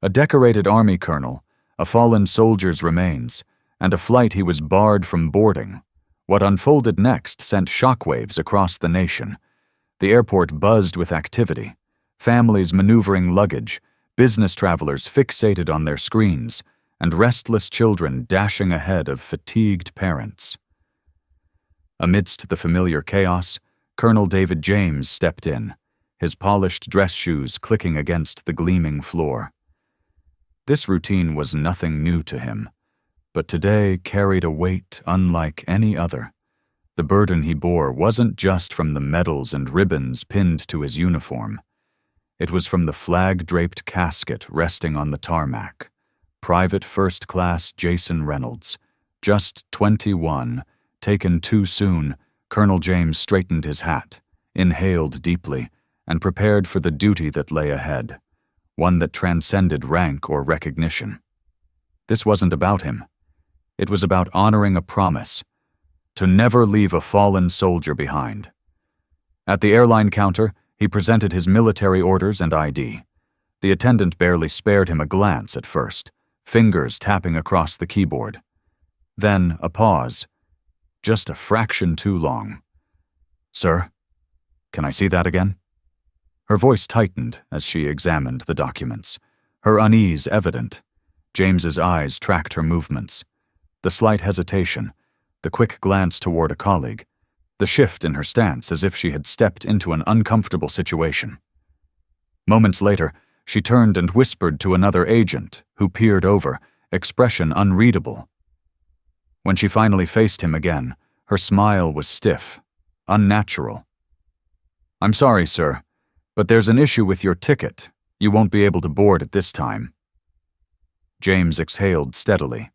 A decorated Army colonel, a fallen soldier's remains, and a flight he was barred from boarding. What unfolded next sent shockwaves across the nation. The airport buzzed with activity. Families maneuvering luggage, business travelers fixated on their screens, and restless children dashing ahead of fatigued parents. Amidst the familiar chaos, Colonel David James stepped in, his polished dress shoes clicking against the gleaming floor. This routine was nothing new to him, but today carried a weight unlike any other. The burden he bore wasn't just from the medals and ribbons pinned to his uniform. It was from the flag-draped casket resting on the tarmac. Private First Class Jason Reynolds, just 21, taken too soon. Colonel James straightened his hat, inhaled deeply, and prepared for the duty that lay ahead, one that transcended rank or recognition. This wasn't about him. It was about honoring a promise, to never leave a fallen soldier behind. At the airline counter, he presented his military orders and ID. The attendant barely spared him a glance at first, fingers tapping across the keyboard. Then a pause, just a fraction too long. "Sir, can I see that again?" Her voice tightened as she examined the documents, her unease evident. James's eyes tracked her movements. The slight hesitation, the quick glance toward a colleague, the shift in her stance as if she had stepped into an uncomfortable situation. Moments later, she turned and whispered to another agent, who peered over, expression unreadable. When she finally faced him again, her smile was stiff, unnatural. "I'm sorry, sir, but there's an issue with your ticket. You won't be able to board at this time." James exhaled steadily.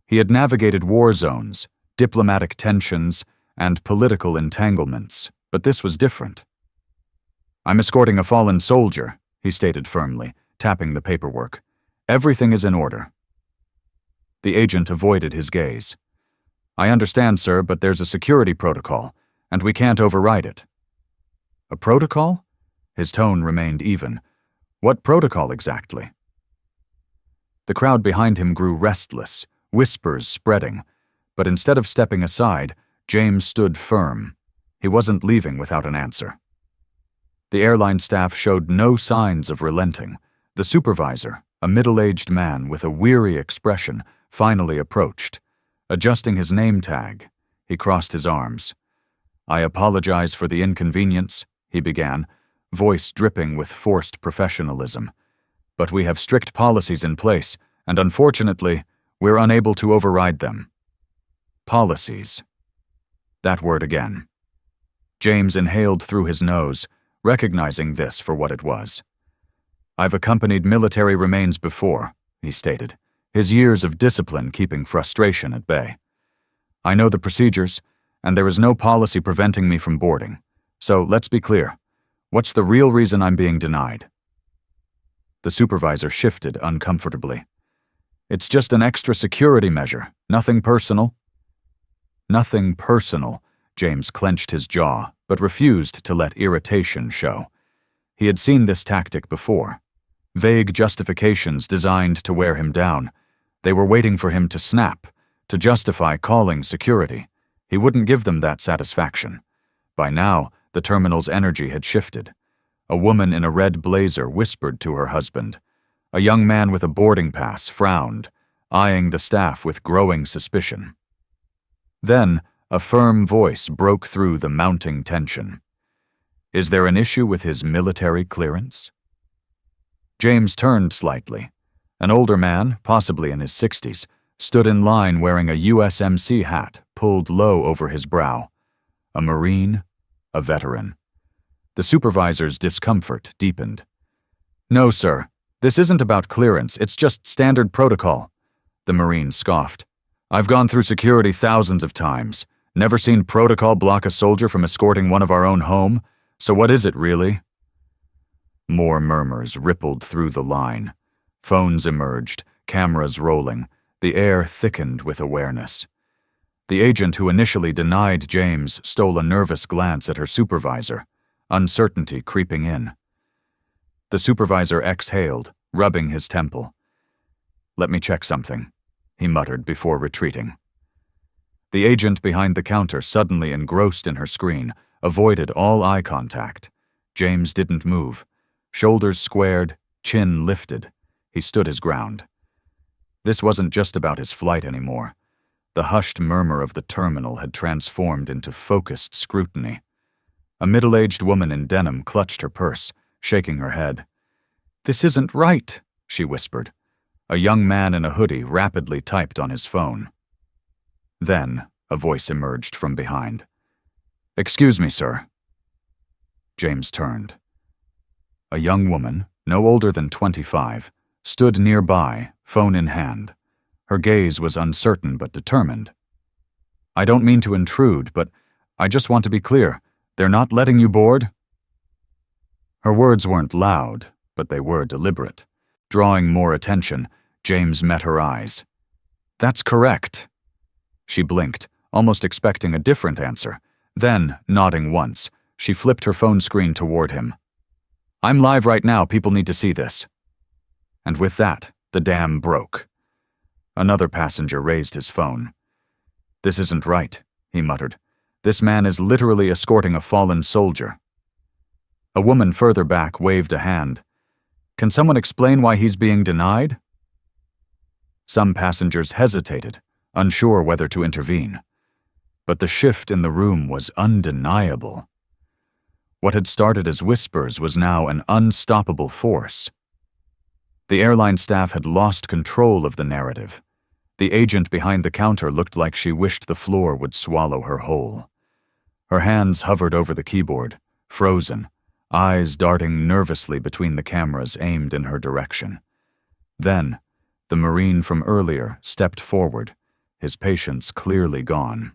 He had navigated war zones, diplomatic tensions, and political entanglements, but this was different. "I'm escorting a fallen soldier," he stated firmly, tapping the paperwork. "Everything is in order." The agent avoided his gaze. "I understand, sir, but there's a security protocol, and we can't override it." "A protocol?" His tone remained even. "What protocol exactly?" The crowd behind him grew restless, whispers spreading, but instead of stepping aside, James stood firm. He wasn't leaving without an answer. The airline staff showed no signs of relenting. The supervisor, a middle-aged man with a weary expression, finally approached. Adjusting his name tag, he crossed his arms. "I apologize for the inconvenience," he began, voice dripping with forced professionalism. "But we have strict policies in place, and unfortunately, we're unable to override them." Policies. That word again. James inhaled through his nose, recognizing this for what it was. "I've accompanied military remains before," he stated, his years of discipline keeping frustration at bay. "I know the procedures, and there is no policy preventing me from boarding. So let's be clear. What's the real reason I'm being denied?" The supervisor shifted uncomfortably. "It's just an extra security measure, nothing personal." "Nothing personal," James clenched his jaw, but refused to let irritation show. He had seen this tactic before. Vague justifications designed to wear him down. They were waiting for him to snap, to justify calling security. He wouldn't give them that satisfaction. By now, the terminal's energy had shifted. A woman in a red blazer whispered to her husband. A young man with a boarding pass frowned, eyeing the staff with growing suspicion. Then, a firm voice broke through the mounting tension. "Is there an issue with his military clearance?" James turned slightly. An older man, possibly in his 60s, stood in line wearing a USMC hat pulled low over his brow. A Marine, a veteran. The supervisor's discomfort deepened. "No, sir. This isn't about clearance, it's just standard protocol," the Marine scoffed. "I've gone through security thousands of times. Never seen protocol block a soldier from escorting one of our own home, so what is it really?" More murmurs rippled through the line. Phones emerged, cameras rolling, the air thickened with awareness. The agent who initially denied James stole a nervous glance at her supervisor, uncertainty creeping in. The supervisor exhaled, rubbing his temple. "Let me check something," he muttered before retreating. The agent behind the counter, suddenly engrossed in her screen, avoided all eye contact. James didn't move. Shoulders squared, chin lifted. He stood his ground. This wasn't just about his flight anymore. The hushed murmur of the terminal had transformed into focused scrutiny. A middle-aged woman in denim clutched her purse, shaking her head. "This isn't right," she whispered. A young man in a hoodie rapidly typed on his phone. Then, a voice emerged from behind. "Excuse me, sir." James turned. A young woman, no older than 25, stood nearby, phone in hand. Her gaze was uncertain but determined. "I don't mean to intrude, but I just want to be clear. They're not letting you board?" Her words weren't loud, but they were deliberate. Drawing more attention, James met her eyes. "That's correct." She blinked, almost expecting a different answer. Then, nodding once, she flipped her phone screen toward him. "I'm live right now, people need to see this." And with that, the dam broke. Another passenger raised his phone. "This isn't right," he muttered. "This man is literally escorting a fallen soldier." A woman further back waved a hand. "Can someone explain why he's being denied?" Some passengers hesitated, unsure whether to intervene. But the shift in the room was undeniable. What had started as whispers was now an unstoppable force. The airline staff had lost control of the narrative. The agent behind the counter looked like she wished the floor would swallow her whole. Her hands hovered over the keyboard, frozen, eyes darting nervously between the cameras aimed in her direction. Then, the Marine from earlier stepped forward, his patience clearly gone.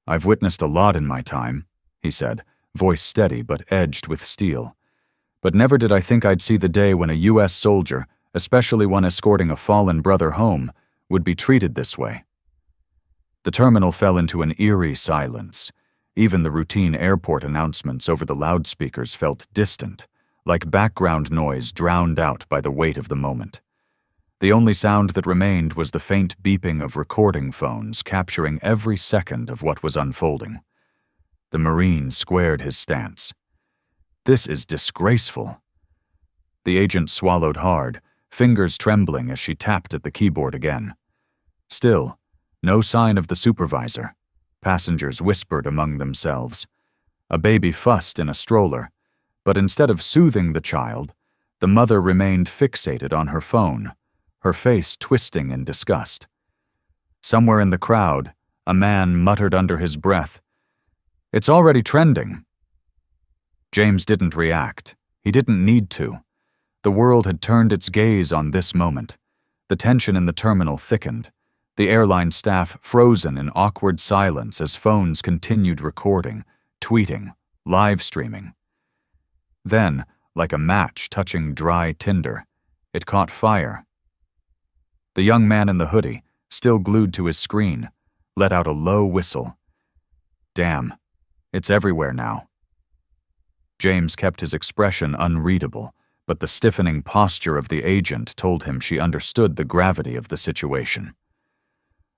"I've witnessed a lot in my time," he said, voice steady but edged with steel. "But never did I think I'd see the day when a U.S. soldier, especially one escorting a fallen brother home, would be treated this way." The terminal fell into an eerie silence. Even the routine airport announcements over the loudspeakers felt distant, like background noise drowned out by the weight of the moment. The only sound that remained was the faint beeping of recording phones capturing every second of what was unfolding. The Marine squared his stance. "This is disgraceful." The agent swallowed hard, fingers trembling as she tapped at the keyboard again. Still, no sign of the supervisor. Passengers whispered among themselves. A baby fussed in a stroller, but instead of soothing the child, the mother remained fixated on her phone, her face twisting in disgust. Somewhere in the crowd, a man muttered under his breath, "It's already trending." James didn't react. He didn't need to. The world had turned its gaze on this moment. The tension in the terminal thickened. The airline staff frozen in awkward silence as phones continued recording, tweeting, live streaming. Then, like a match touching dry tinder, it caught fire. The young man in the hoodie, still glued to his screen, let out a low whistle. "Damn, it's everywhere now." James kept his expression unreadable, but the stiffening posture of the agent told him she understood the gravity of the situation.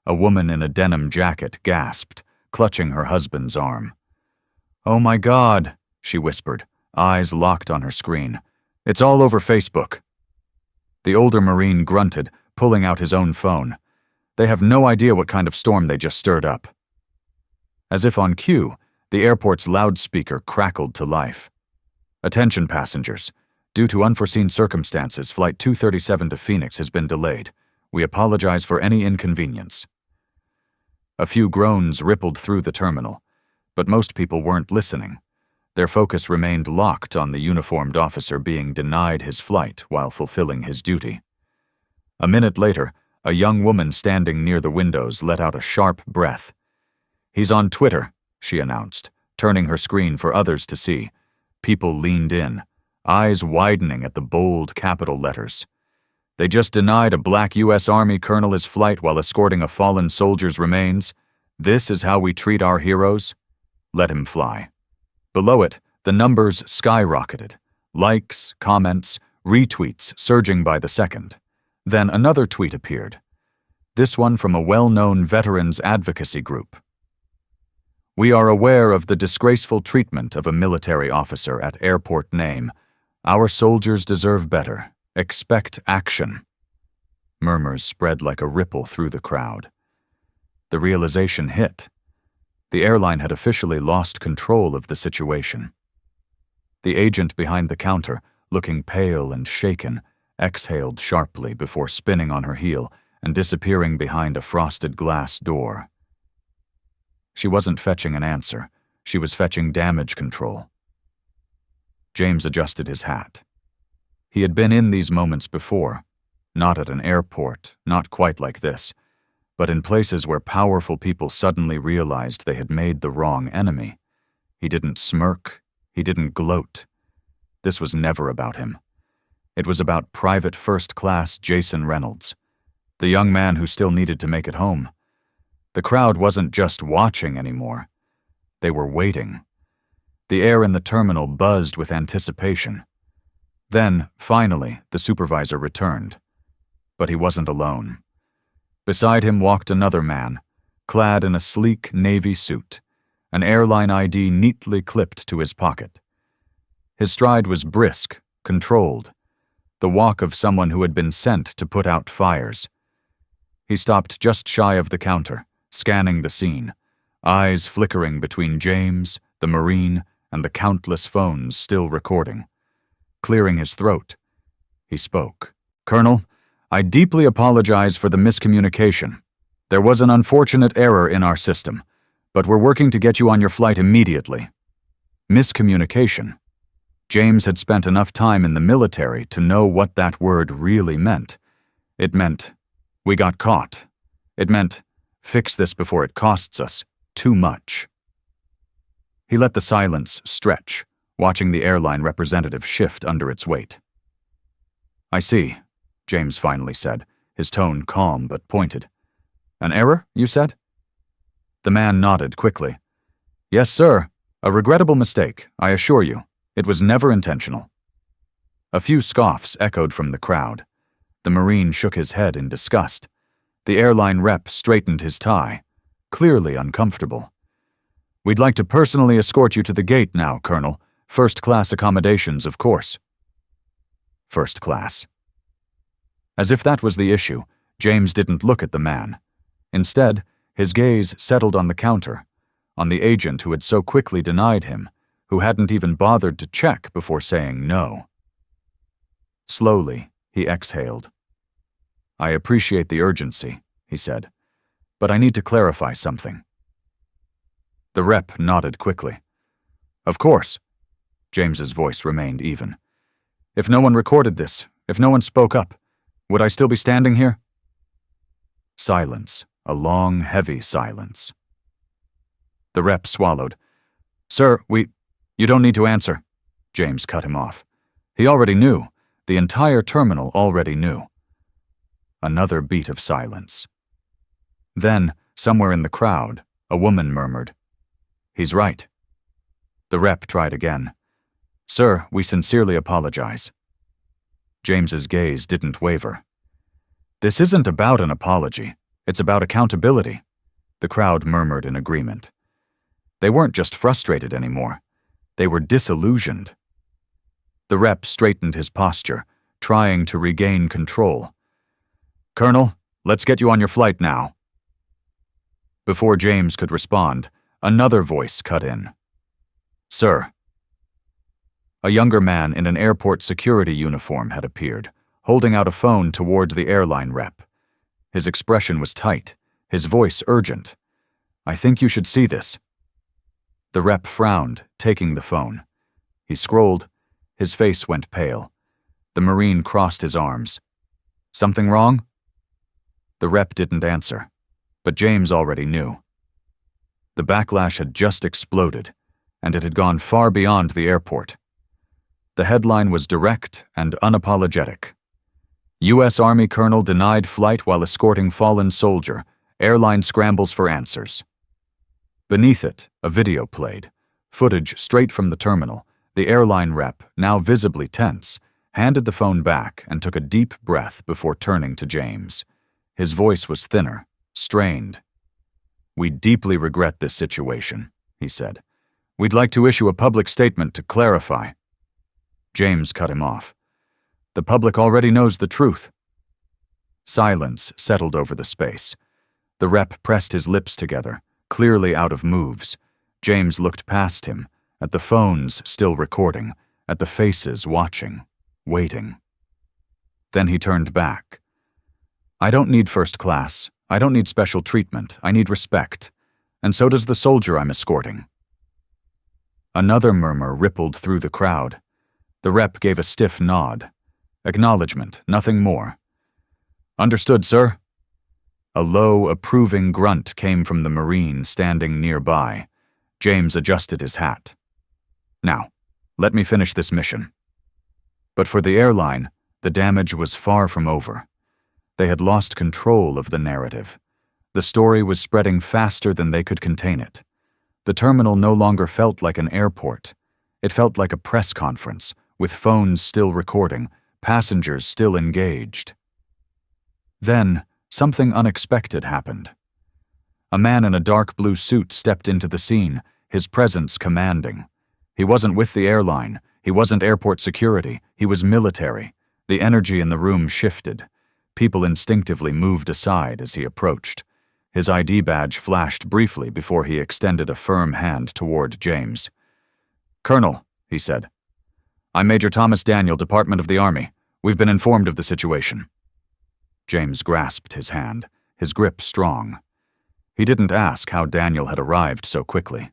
A woman in a denim jacket gasped, clutching her husband's arm. "Oh my God," she whispered, eyes locked on her screen. "It's all over Facebook." The older Marine grunted, pulling out his own phone. They have no idea what kind of storm they just stirred up. As if on cue, the airport's loudspeaker crackled to life. "Attention passengers. Due to unforeseen circumstances, Flight 237 to Phoenix has been delayed. We apologize for any inconvenience." A few groans rippled through the terminal, but most people weren't listening. Their focus remained locked on the uniformed officer being denied his flight while fulfilling his duty. A minute later, a young woman standing near the windows let out a sharp breath. "He's on Twitter," she announced, turning her screen for others to see. People leaned in, eyes widening at the bold capital letters. "They just denied a black U.S. Army colonel his flight while escorting a fallen soldier's remains. This is how we treat our heroes? Let him fly." Below it, the numbers skyrocketed. Likes, comments, retweets surging by the second. Then another tweet appeared, this one from a well-known veterans advocacy group. We are aware of the disgraceful treatment of a military officer at airport name. Our soldiers deserve better. Expect action. Murmurs spread like a ripple through the crowd. The realization hit. The airline had officially lost control of the situation. The agent behind the counter, looking pale and shaken, exhaled sharply before spinning on her heel and disappearing behind a frosted glass door. She wasn't fetching an answer. She was fetching damage control. James adjusted his hat. He had been in these moments before, not at an airport, not quite like this, but in places where powerful people suddenly realized they had made the wrong enemy. He didn't smirk. He didn't gloat. This was never about him. It was about Private First Class Jason Reynolds, the young man who still needed to make it home. The crowd wasn't just watching anymore. They were waiting. The air in the terminal buzzed with anticipation. Then, finally, the supervisor returned. But he wasn't alone. Beside him walked another man, clad in a sleek navy suit, an airline ID neatly clipped to his pocket. His stride was brisk, controlled, the walk of someone who had been sent to put out fires. He stopped just shy of the counter, scanning the scene, eyes flickering between James, the Marine, and the countless phones still recording. Clearing his throat, he spoke. "Colonel, I deeply apologize for the miscommunication. There was an unfortunate error in our system, but we're working to get you on your flight immediately." Miscommunication. James had spent enough time in the military to know what that word really meant. It meant, we got caught. It meant, fix this before it costs us too much. He let the silence stretch, watching the airline representative shift under its weight. "I see," James finally said, his tone calm but pointed. "An error, you said?" The man nodded quickly. "Yes, sir. A regrettable mistake, I assure you. It was never intentional." A few scoffs echoed from the crowd. The Marine shook his head in disgust. The airline rep straightened his tie, clearly uncomfortable. "We'd like to personally escort you to the gate now, Colonel. First-class accommodations, of course." First class. As if that was the issue, James didn't look at the man. Instead, his gaze settled on the counter, on the agent who had so quickly denied him, who hadn't even bothered to check before saying no. Slowly, he exhaled. "I appreciate the urgency," he said, "but I need to clarify something." The rep nodded quickly. "Of course." James's voice remained even. "If no one recorded this, if no one spoke up, would I still be standing here?" Silence, a long, heavy silence. The rep swallowed. "Sir, you don't need to answer." James cut him off. He already knew. The entire terminal already knew. Another beat of silence. Then, somewhere in the crowd, a woman murmured, "He's right." The rep tried again. "Sir, we sincerely apologize." James's gaze didn't waver. "This isn't about an apology. It's about accountability." The crowd murmured in agreement. They weren't just frustrated anymore. They were disillusioned. The rep straightened his posture, trying to regain control. "Colonel, let's get you on your flight now." Before James could respond, another voice cut in. "Sir." A younger man in an airport security uniform had appeared, holding out a phone towards the airline rep. His expression was tight, his voice urgent. "I think you should see this." The rep frowned, taking the phone. He scrolled. His face went pale. The Marine crossed his arms. "Something wrong?" The rep didn't answer, but James already knew. The backlash had just exploded, and it had gone far beyond the airport. The headline was direct and unapologetic. U.S. Army Colonel denied flight while escorting fallen soldier. Airline scrambles for answers. Beneath it, a video played, footage straight from the terminal, the airline rep, now visibly tense, handed the phone back, and took a deep breath before turning to James. His voice was thinner, strained. "We deeply regret this situation," he said. "We'd like to issue a public statement to clarify." James cut him off. "The public already knows the truth." Silence settled over the space. The rep pressed his lips together, clearly out of moves. James looked past him, at the phones still recording, at the faces watching, waiting. Then he turned back. "I don't need first class. I don't need special treatment. I need respect. And so does the soldier I'm escorting." Another murmur rippled through the crowd. The rep gave a stiff nod. Acknowledgement, nothing more. "Understood, sir." A low, approving grunt came from the Marine standing nearby. James adjusted his hat. "Now, let me finish this mission." But for the airline, the damage was far from over. They had lost control of the narrative. The story was spreading faster than they could contain it. The terminal no longer felt like an airport. It felt like a press conference, with phones still recording, passengers still engaged. Then, something unexpected happened. A man in a dark blue suit stepped into the scene, his presence commanding. He wasn't with the airline. He wasn't airport security. He was military. The energy in the room shifted. People instinctively moved aside as he approached. His ID badge flashed briefly before he extended a firm hand toward James. "Colonel," he said. "I'm Major Thomas Daniel, Department of the Army. We've been informed of the situation." James grasped his hand, his grip strong. He didn't ask how Daniel had arrived so quickly.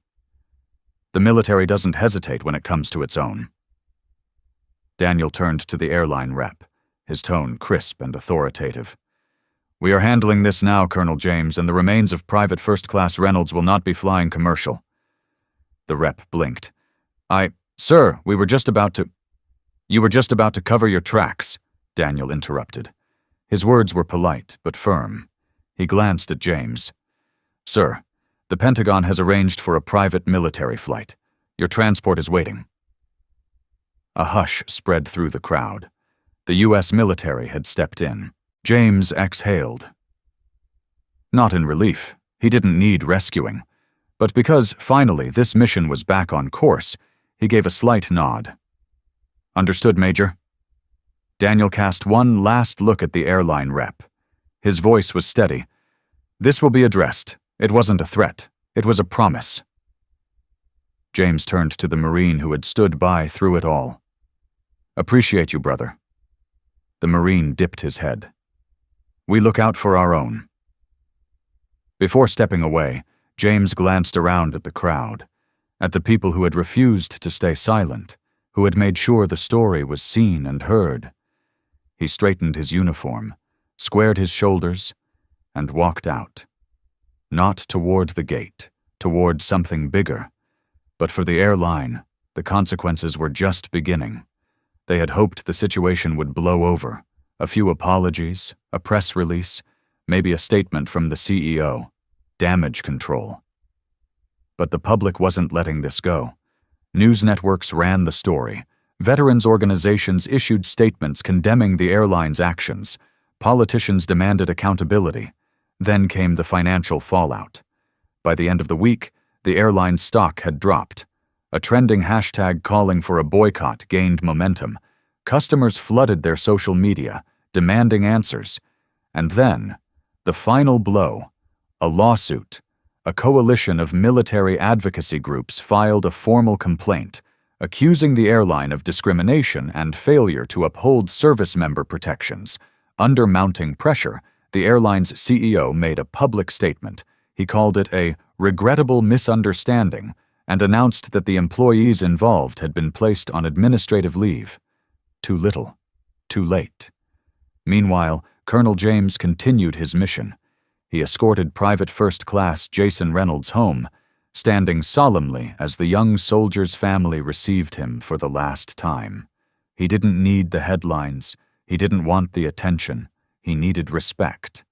The military doesn't hesitate when it comes to its own. Daniel turned to the airline rep, his tone crisp and authoritative. "We are handling this now, Colonel James, and the remains of Private First Class Reynolds will not be flying commercial." The rep blinked. Sir, we were just about to—" "You were just about to cover your tracks," Daniel interrupted. His words were polite, but firm. He glanced at James. "Sir, the Pentagon has arranged for a private military flight. Your transport is waiting." A hush spread through the crowd. The U.S. military had stepped in. James exhaled. Not in relief. He didn't need rescuing. But because, finally, this mission was back on course, he gave a slight nod. "Understood, Major." Daniel cast one last look at the airline rep. His voice was steady. "This will be addressed. It wasn't a threat. It was a promise." James turned to the Marine who had stood by through it all. "Appreciate you, brother." The Marine dipped his head. "We look out for our own." Before stepping away, James glanced around at the crowd, at the people who had refused to stay silent, who had made sure the story was seen and heard. He straightened his uniform, squared his shoulders, and walked out. Not toward the gate, toward something bigger. But for the airline, the consequences were just beginning. They had hoped the situation would blow over. A few apologies, a press release, maybe a statement from the CEO. Damage control. But the public wasn't letting this go. News networks ran the story. Veterans organizations issued statements condemning the airline's actions. Politicians demanded accountability. Then came the financial fallout. By the end of the week, the airline's stock had dropped. A trending hashtag calling for a boycott gained momentum. Customers flooded their social media, demanding answers. And then, the final blow, a lawsuit. A coalition of military advocacy groups filed a formal complaint, accusing the airline of discrimination and failure to uphold service member protections. Under mounting pressure, the airline's CEO made a public statement. He called it a regrettable misunderstanding and announced that the employees involved had been placed on administrative leave. Too little, too late. Meanwhile, Colonel James continued his mission. He escorted Private First Class Jason Reynolds home, standing solemnly as the young soldier's family received him for the last time. He didn't need the headlines. He didn't want the attention. He needed respect.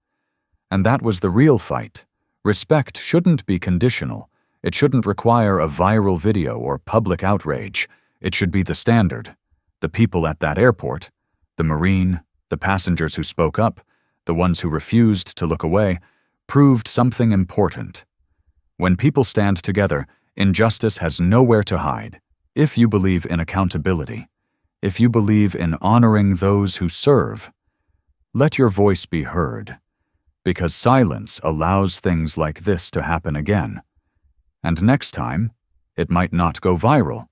And that was the real fight. Respect shouldn't be conditional. It shouldn't require a viral video or public outrage. It should be the standard. The people at that airport, the Marine, the passengers who spoke up, the ones who refused to look away, proved something important. When people stand together, injustice has nowhere to hide. If you believe in accountability, if you believe in honoring those who serve, let your voice be heard, because silence allows things like this to happen again. And next time, it might not go viral,